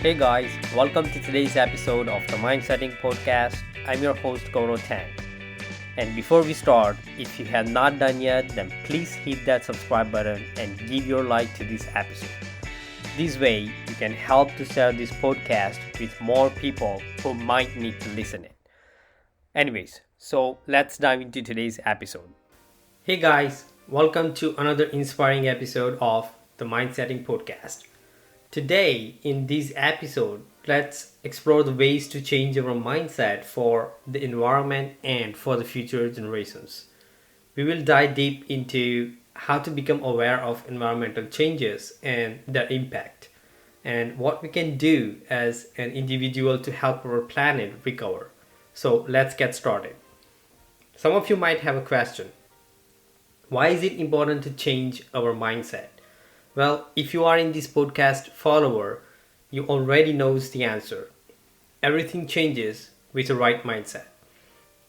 Hey guys, welcome to today's episode of the Mindsetting Podcast. I'm your host Gaurav Tan. And before we start, if you have not done yet, then please hit that subscribe button and give your like to this episode. This way, you can help to share this podcast with more people who might need to listen it. Anyways, so let's dive into today's episode. Hey guys, welcome to another inspiring episode of the Mindsetting Podcast. Today, in this episode, let's explore the ways to change our mindset for the environment and for the future generations. We will dive deep into how to become aware of environmental changes and their impact, and what we can do as an individual to help our planet recover. So, let's get started. Some of you might have a question. Why is it important to change our mindset? Well, if you are in this podcast follower, you already knows the answer. Everything changes with the right mindset.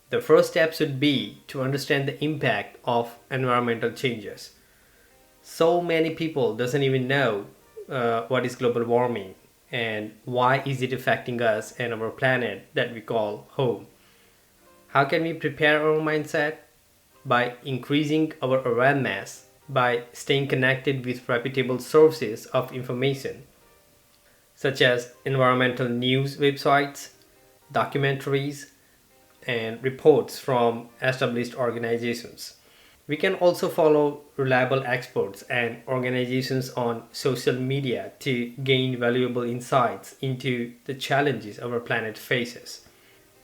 The first step should be to understand the impact of environmental changes. So many people doesn't even know what is global warming and why is it affecting us and our planet that we call home. How can we prepare our mindset? By increasing our awareness, by staying connected with reputable sources of information, such as environmental news websites, documentaries, and reports from established organizations. We can also follow reliable experts and organizations on social media to gain valuable insights into the challenges our planet faces.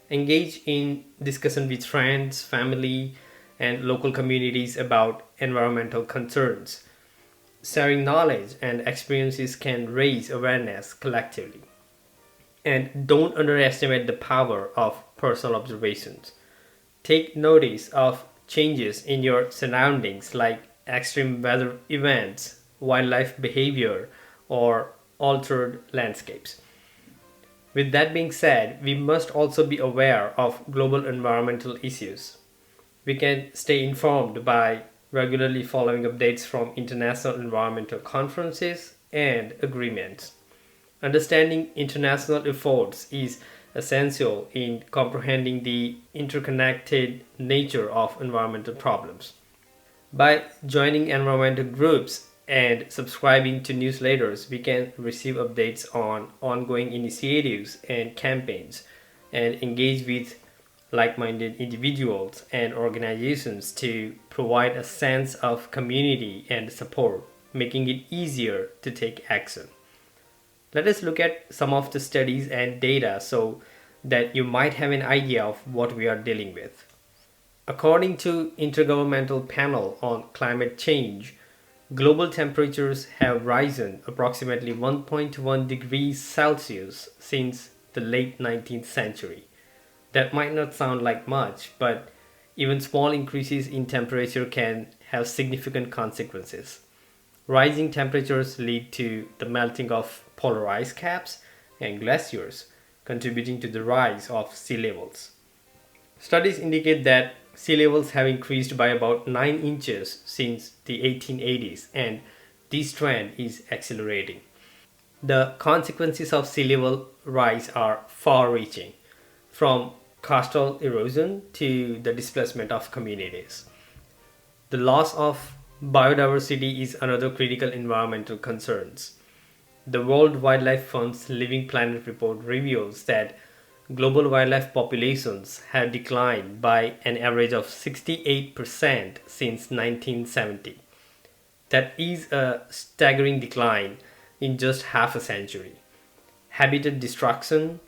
Engage in discussion with friends, family, and local communities about environmental concerns. Sharing knowledge and experiences can raise awareness collectively. And don't underestimate the power of personal observations. Take notice of changes in your surroundings like extreme weather events, wildlife behavior, or altered landscapes. With that being said, we must also be aware of global environmental issues. We can stay informed by regularly following updates from international environmental conferences and agreements. Understanding international efforts is essential in comprehending the interconnected nature of environmental problems. By joining environmental groups and subscribing to newsletters, we can receive updates on ongoing initiatives and campaigns and engage with like-minded individuals and organizations to provide a sense of community and support, making it easier to take action. Let us look at some of the studies and data so that you might have an idea of what we are dealing with. According to Intergovernmental Panel on Climate Change, global temperatures have risen approximately 1.1 degrees Celsius since the late 19th century. That might not sound like much, but even small increases in temperature can have significant consequences. Rising temperatures lead to the melting of polar ice caps and glaciers, contributing to the rise of sea levels. Studies indicate that sea levels have increased by about 9 inches since the 1880s, and this trend is accelerating. The consequences of sea level rise are far reaching, from coastal erosion to the displacement of communities. The loss of biodiversity is another critical environmental concern. The World Wildlife Fund's Living Planet report reveals that global wildlife populations have declined by an average of 68% since 1970. That is a staggering decline in just half a century. Habitat destruction,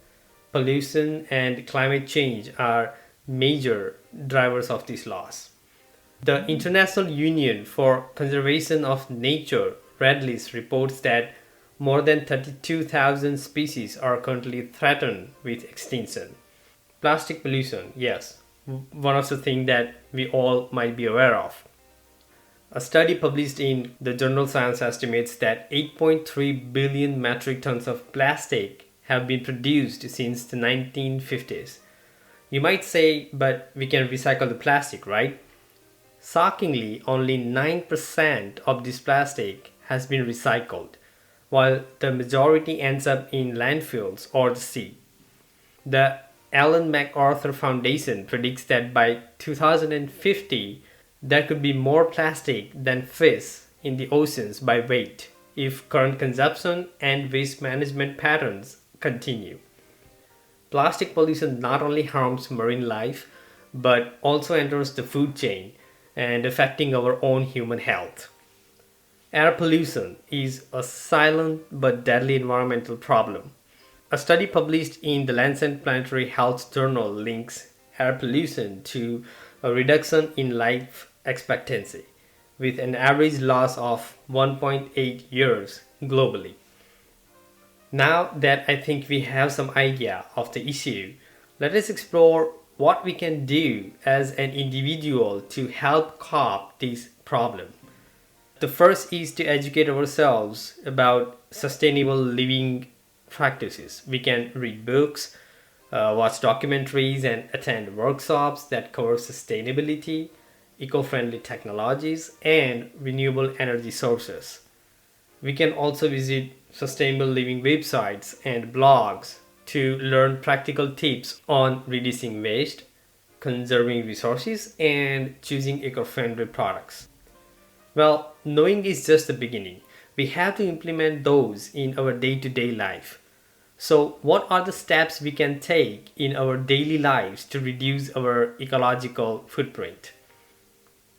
pollution, and climate change are major drivers of this loss. The International Union for Conservation of Nature, REDLIST, reports that more than 32,000 species are currently threatened with extinction. Plastic pollution, yes, one of the things that we all might be aware of. A study published in the journal Science estimates that 8.3 billion metric tons of plastic have been produced since the 1950s. You might say, but we can recycle the plastic, right? Shockingly, only 9% of this plastic has been recycled. while the majority ends up in landfills or the sea. The Ellen MacArthur Foundation predicts that by 2050, there could be more plastic than fish in the oceans by weight if current consumption and waste management patterns continue. Plastic pollution not only harms marine life but also enters the food chain and affecting our own human health. Air pollution is a silent but deadly environmental problem. A study published in the Lancet Planetary Health Journal links air pollution to a reduction in life expectancy, with an average loss of 1.8 years globally. Now that I think we have some idea of the issue, let us explore what we can do as an individual to help curb this problem. The first is to educate ourselves about sustainable living practices. We can read books, watch documentaries, and attend workshops that cover sustainability, eco friendly technologies, and renewable energy sources. We can also visit sustainable living websites and blogs to learn practical tips on reducing waste, conserving resources, and choosing eco friendly products. Well, knowing is just the beginning. We have to implement those in our day to day life. So, what are the steps we can take in our daily lives to reduce our ecological footprint?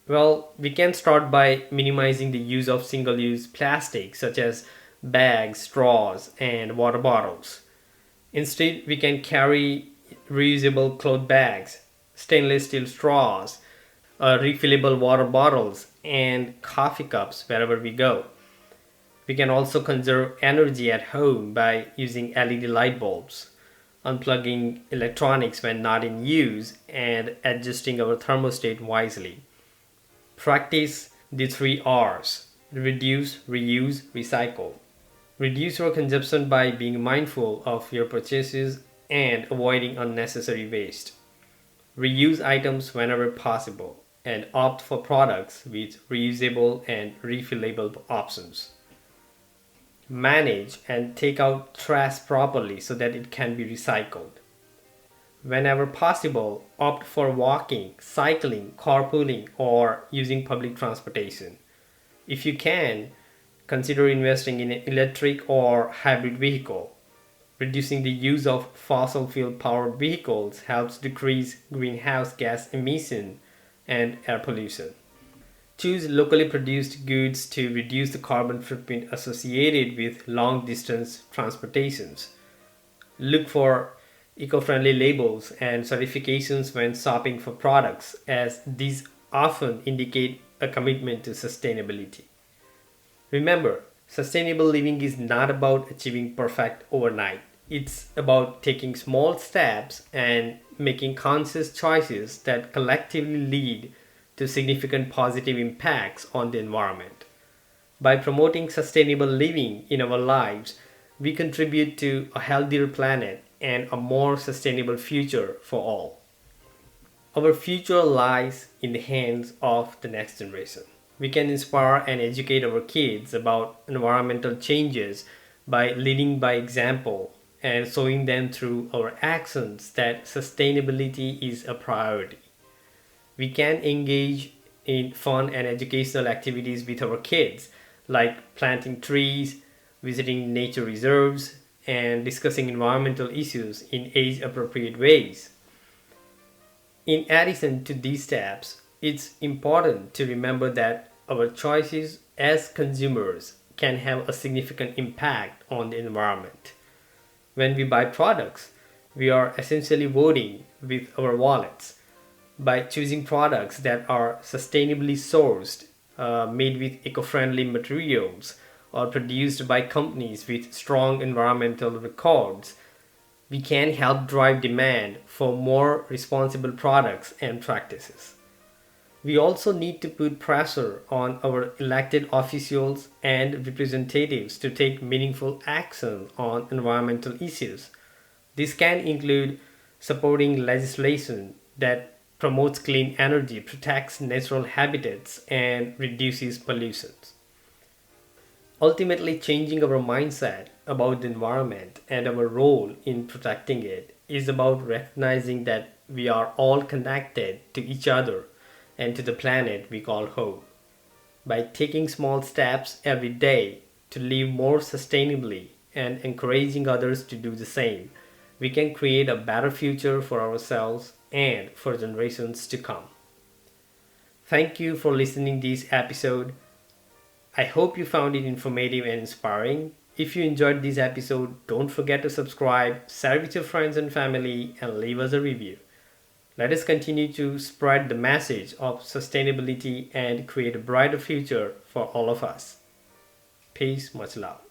Well, we can start by minimizing the use of single use plastic such as bags, straws, and water bottles. Instead, we can carry reusable cloth bags, stainless steel straws, refillable water bottles, and coffee cups wherever we go. We can also conserve energy at home by using LED light bulbs, unplugging electronics when not in use, and adjusting our thermostat wisely. Practice the 3 R's: reduce, reuse, recycle. Reduce your consumption by being mindful of your purchases and avoiding unnecessary waste. Reuse items whenever possible and opt for products with reusable and refillable options. Manage and take out trash properly so that it can be recycled. Whenever possible, opt for walking, cycling, carpooling, or using public transportation. If you can, consider investing in an electric or hybrid vehicle. Reducing the use of fossil fuel powered vehicles helps decrease greenhouse gas emission and air pollution. Choose locally produced goods to reduce the carbon footprint associated with long distance transportations. Look for eco friendly labels and certifications when shopping for products, as these often indicate a commitment to sustainability. Remember, sustainable living is not about achieving perfect overnight. It's about taking small steps and making conscious choices that collectively lead to significant positive impacts on the environment. By promoting sustainable living in our lives, we contribute to a healthier planet and a more sustainable future for all. Our future lies in the hands of the next generation. We can inspire and educate our kids about environmental changes by leading by example and showing them through our actions that sustainability is a priority. We can engage in fun and educational activities with our kids, like planting trees, visiting nature reserves, and discussing environmental issues in age appropriate ways. In addition to these steps, it's important to remember that our choices as consumers can have a significant impact on the environment. When we buy products, we are essentially voting with our wallets. By choosing products that are sustainably sourced, made with eco friendly materials, or produced by companies with strong environmental records, we can help drive demand for more responsible products and practices. We also need to put pressure on our elected officials and representatives to take meaningful action on environmental issues. This can include supporting legislation that promotes clean energy, protects natural habitats, and reduces pollution. Ultimately, changing our mindset about the environment and our role in protecting it is about recognizing that we are all connected to each other and to the planet we call home. By taking small steps every day to live more sustainably and encouraging others to do the same, we can create a better future for ourselves and for generations to come. Thank you for listening to this episode. I hope you found it informative and inspiring. If you enjoyed this episode, don't forget to subscribe, share it with your friends and family, and leave us a review. Let us continue to spread the message of sustainability and create a brighter future for all of us. Peace, much love.